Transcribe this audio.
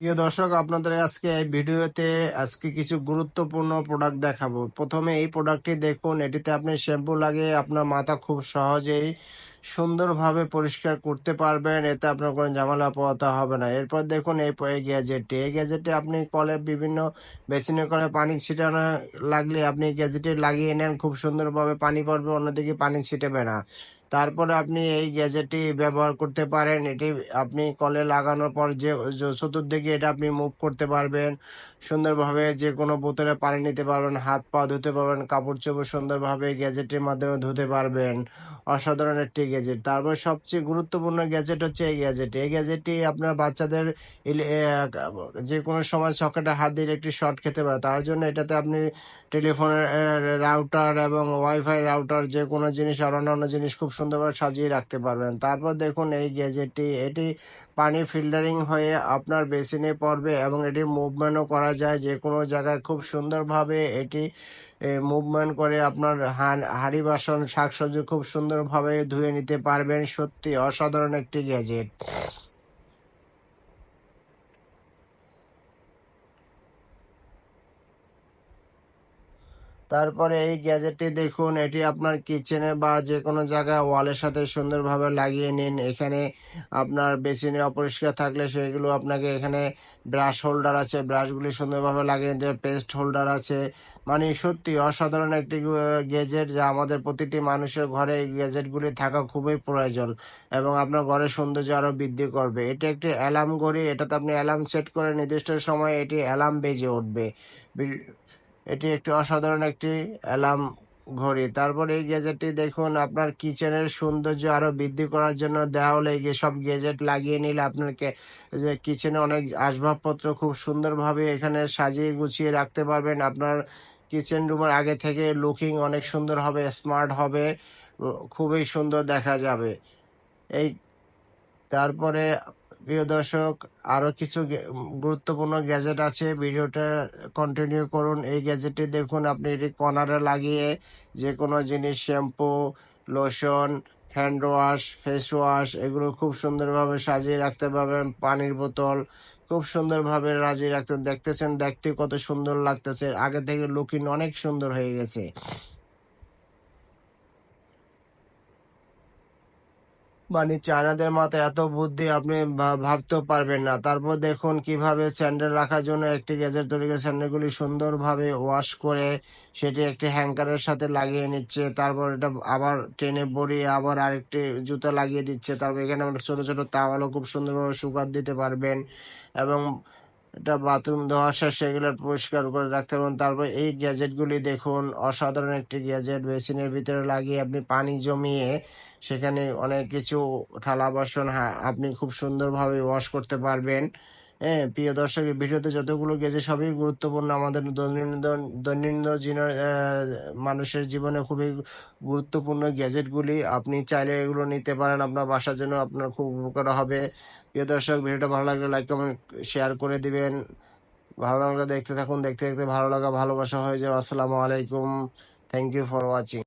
প্রিয় দর্শক, আপনাদের আজকে এই ভিডিওতে কিছু গুরুত্বপূর্ণ প্রোডাক্ট দেখাবো। প্রথমে এই প্রোডাক্টটি দেখুন। এটিতে আপনি শ্যাম্পু লাগিয়ে আপনার মাথা খুব সহজেই সুন্দরভাবে পরিষ্কার করতে পারবেন। এতে আপনার কোনো ঝামেলা পোহাতে হবে না। এরপর দেখুন এই গ্যাজেটটি আপনি কলে বিভিন্ন বেসিনে করে পানি ছিটানো লাগলে আপনি এই গ্যাজেটটি লাগিয়ে নেন, খুব সুন্দরভাবে পানি পড়বে, অন্যদিকে পানি ছিটাবে না। তারপরে আপনি এই গ্যাজেটটি ব্যবহার করতে পারেন। এটি আপনি কলে লাগানোর পর চতুর্দিকে এটা আপনি মুভ করতে পারবেন সুন্দরভাবে, যে কোনো বোতলে পানি নিতে পারবেন, হাত পা ধুতে পারবেন, কাপড় চোপড় সুন্দরভাবে গ্যাজেটের মাধ্যমে ধুতে পারবেন। অসাধারণ একটি গ্যাজেট। তারপর সবচেয়ে গুরুত্বপূর্ণ গ্যাজেট হচ্ছে এই গ্যাজেটটি আপনার বাচ্চাদের যে কোনো সময় সকেটে হাত দিয়ে একটি শর্ট খেতে পারে। তার জন্য এটাতে আপনি টেলিফোনের রাউটার এবং ওয়াইফাই রাউটার, যে কোনো জিনিস আর অন্যান্য জিনিস খুব সুন্দরভাবে সাজিয়ে রাখতে পারবেন। তারপর দেখুন এই গ্যাজেটটি, এটি পানি ফিল্টারিং হয়ে আপনার বেসিনে পড়বে এবং এটি মুভমেন্টও করা যায় যে কোনো জায়গায়। খুব সুন্দরভাবে এটি মুভমেন্ট করে আপনার হাঁড়ি বাসন শাকসবজি খুব সুন্দরভাবে ধুয়ে নিতে পারবেন। সত্যি অসাধারণ একটি গ্যাজেট। তারপরে এই গ্যাজেটটি দেখুন। এটি আপনার কিচেনে বা যে কোনো জায়গায় ওয়ালের সাথে সুন্দরভাবে লাগিয়ে নিন। এখানে আপনার বেসিনে অপরিষ্কার থাকলে সেগুলো আপনাকে, এখানে ব্রাশ হোল্ডার আছে, ব্রাশগুলি সুন্দরভাবে লাগিয়ে নিতে, পেস্ট হোল্ডার আছে। মানে সত্যি অসাধারণ একটি গ্যাজেট, যা আমাদের প্রতিটি মানুষের ঘরে এই গ্যাজেটগুলি থাকা খুবই প্রয়োজন এবং আপনার ঘরের সৌন্দর্য আরও বৃদ্ধি করবে। এটি একটি অ্যালার্ম ঘড়ি। এটাতে আপনি অ্যালার্ম সেট করে নির্দিষ্ট সময়ে এটি অ্যালার্ম বেজে উঠবে। এটি একটি অসাধারণ একটি অ্যালার্ম ঘড়ি। তারপরে এই গ্যাজেটটি দেখুন, আপনার কিচেনের সৌন্দর্য আরো বৃদ্ধি করার জন্য দেওয়ালে সব গ্যাজেট লাগিয়ে নিলে আপনার যে কিচেনে অনেক আসবাবপত্র খুব সুন্দরভাবে এখানে সাজিয়ে গুছিয়ে রাখতে পারবেন। আপনার কিচেন রুমের আগে থেকে লুকিং অনেক সুন্দর হবে, স্মার্ট হবে, খুবই সুন্দর দেখা যাবে। এই তারপরে প্রিয় দর্শক, আরো কিছু গুরুত্বপূর্ণ গ্যাজেট আছে। ভিডিওটা কন্টিনিউ করুন। এই গ্যাজেটটি দেখুন, আপনি এটি কর্নারে লাগিয়ে যে কোনো জিনিস, shampoo, lotion, hand wash, face wash, এগুলো খুব সুন্দরভাবে সাজিয়ে রাখতে পারবেন। পানির বোতল খুব সুন্দরভাবে সাজিয়ে রাখতে, দেখতেছেন দেখতে কত সুন্দর লাগতেছে, আগে থেকে লুকিং অনেক সুন্দর হয়ে গেছে। মানে চায়নাদের মাথায় এত বুদ্ধি আপনি ভাবতেও পারবেন না। তারপর দেখুন কিভাবে স্যান্ডেল রাখার জন্য একটি গ্যাজেট তৈরি করে স্যান্ডেলগুলি সুন্দরভাবে ওয়াশ করে সেটি একটি হ্যাঙ্কারের সাথে লাগিয়ে নিচ্ছে। তারপর এটা আবার টেনে বড়িয়ে আবার আরেকটি জুতো লাগিয়ে দিচ্ছে। তারপর এখানে আমরা ছোট ছোট তাওয়ালও খুব সুন্দরভাবে শুকাতে দিতে পারবেন এবং এটা বাথরুম ধোয়া শেষে এগুলো পরিষ্কার করে রাখতে পারবেন। তারপর এই গ্যাজেটগুলি দেখুন, অসাধারণ একটি গ্যাজেট। বেসিনের ভিতরে লাগিয়ে আপনি পানি জমিয়ে সেখানে অনেক কিছু থালা বাসন আপনি খুব সুন্দরভাবে ওয়াশ করতে পারবেন। হ্যাঁ প্রিয় দর্শক, এই ভিডিওতে যতগুলো গ্যাজেট সবই গুরুত্বপূর্ণ, আমাদের দৈনন্দিন মানুষের জীবনে খুবই গুরুত্বপূর্ণ গ্যাজেটগুলি। আপনি চাইলে এগুলো নিতে পারেন আপনার বাসার জন্য, আপনার খুব উপকার হবে। প্রিয় দর্শক, ভিডিওটা ভালো লাগলে লাইক কমেন্ট শেয়ার করে দিবেন। ভালো লাগলে দেখতে থাকুন, দেখতে দেখতে ভালো লাগা ভালোবাসা হয়ে যাবে। আসসালামু আলাইকুম। Thank you for watching.